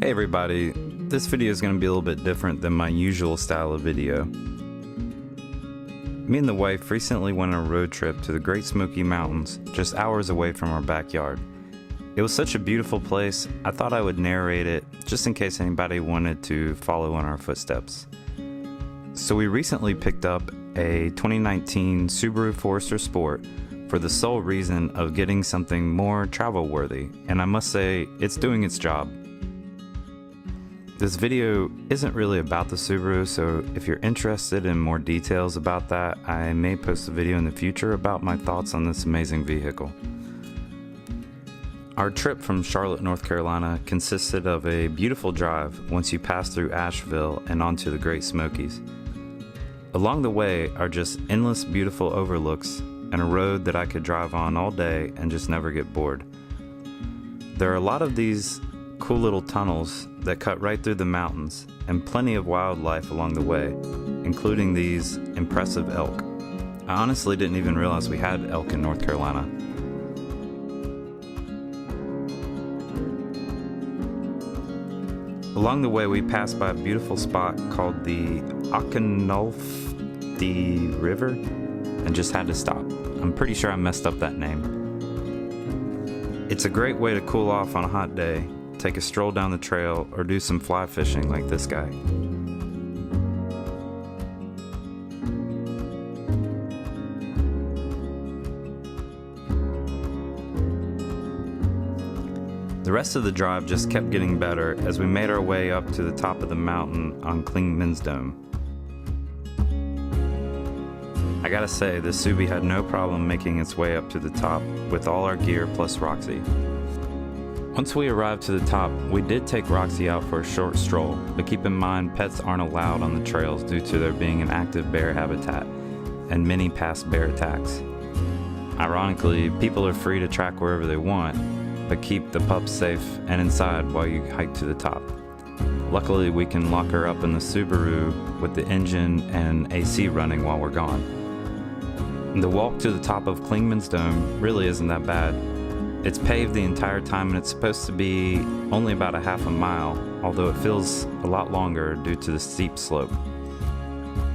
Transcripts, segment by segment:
Hey everybody, this video is going to be a little bit different than my usual style of video. Me and the wife recently went on a road trip to the Great Smoky Mountains, just hours away from our backyard. It was such a beautiful place, I thought I would narrate it just in case anybody wanted to follow in our footsteps. So we recently picked up a 2019 Subaru Forester Sport for the sole reason of getting something more travel worthy, and I must say it's doing its job. This video isn't really about the Subaru, so if you're interested in more details about that, I may post a video in the future about my thoughts on this amazing vehicle. Our trip from Charlotte, North Carolina consisted of a beautiful drive once you pass through Asheville and onto the Great Smokies. Along the way are just endless beautiful overlooks and a road that I could drive on all day and just never get bored. There are a lot of these cool little tunnels that cut right through the mountains and plenty of wildlife along the way, including these impressive elk. I honestly didn't even realize we had elk in North Carolina. Along the way we passed by a beautiful spot called the Oconulfee River and just had to stop. I'm pretty sure I messed up that name. It's a great way to cool off on a hot day, take a stroll down the trail, or do some fly fishing like this guy. The rest of the drive just kept getting better as we made our way up to the top of the mountain on Clingmans Dome. I gotta say, the Subi had no problem making its way up to the top with all our gear plus Roxy. Once we arrived to the top, we did take Roxy out for a short stroll, but keep in mind pets aren't allowed on the trails due to there being an active bear habitat and many past bear attacks. Ironically, people are free to track wherever they want, but keep the pups safe and inside while you hike to the top. Luckily, we can lock her up in the Subaru with the engine and AC running while we're gone. The walk to the top of Clingmans Dome really isn't that bad. It's paved the entire time and it's supposed to be only about a half a mile, although it feels a lot longer due to the steep slope.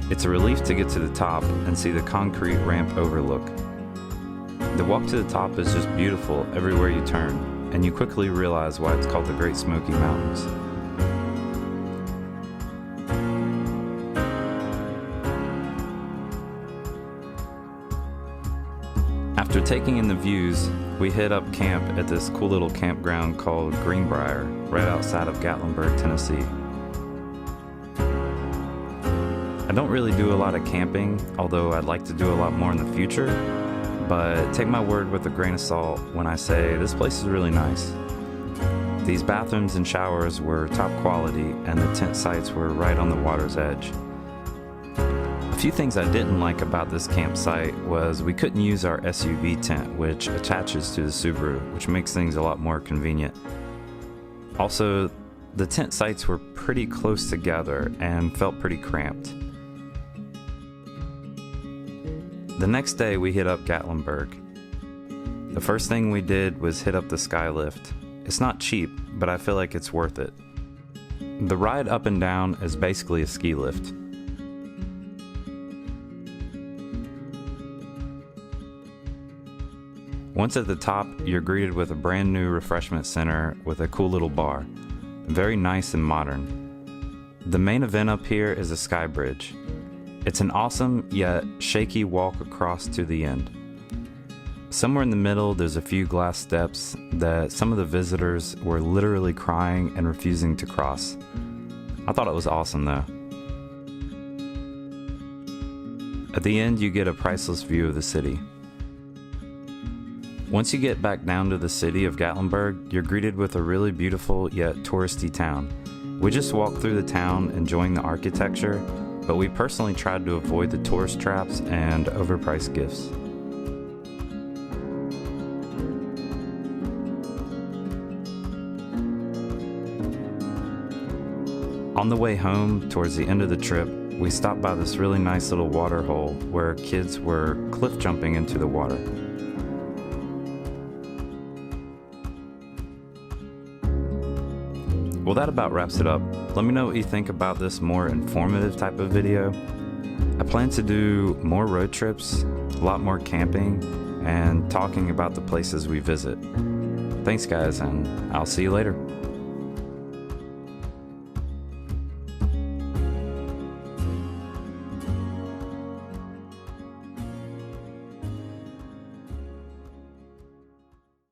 It's a relief to get to the top and see the concrete ramp overlook. The walk to the top is just beautiful everywhere you turn, and you quickly realize why it's called the Great Smoky Mountains. After taking in the views, we hit up camp at this cool little campground called Greenbrier, right outside of Gatlinburg, Tennessee. I don't really do a lot of camping, although I'd like to do a lot more in the future, but take my word with a grain of salt when I say this place is really nice. These bathrooms and showers were top quality and the tent sites were right on the water's edge. A few things I didn't like about this campsite was we couldn't use our SUV tent, which attaches to the Subaru, which makes things a lot more convenient. Also, the tent sites were pretty close together and felt pretty cramped. The next day we hit up Gatlinburg. The first thing we did was hit up the sky lift. It's not cheap, but I feel like it's worth it. The ride up and down is basically a ski lift. Once at the top, you're greeted with a brand new refreshment center with a cool little bar. Very nice and modern. The main event up here is a sky bridge. It's an awesome yet shaky walk across to the end. Somewhere in the middle there's a few glass steps that some of the visitors were literally crying and refusing to cross. I thought it was awesome though. At the end you get a priceless view of the city. Once you get back down to the city of Gatlinburg, you're greeted with a really beautiful yet touristy town. We just walked through the town enjoying the architecture, but we personally tried to avoid the tourist traps and overpriced gifts. On the way home, towards the end of the trip, we stopped by this really nice little water hole where kids were cliff jumping into the water. Well, that about wraps it up. Let me know what you think about this more informative type of video. I plan to do more road trips, a lot more camping, and talking about the places we visit. Thanks guys, and I'll see you later.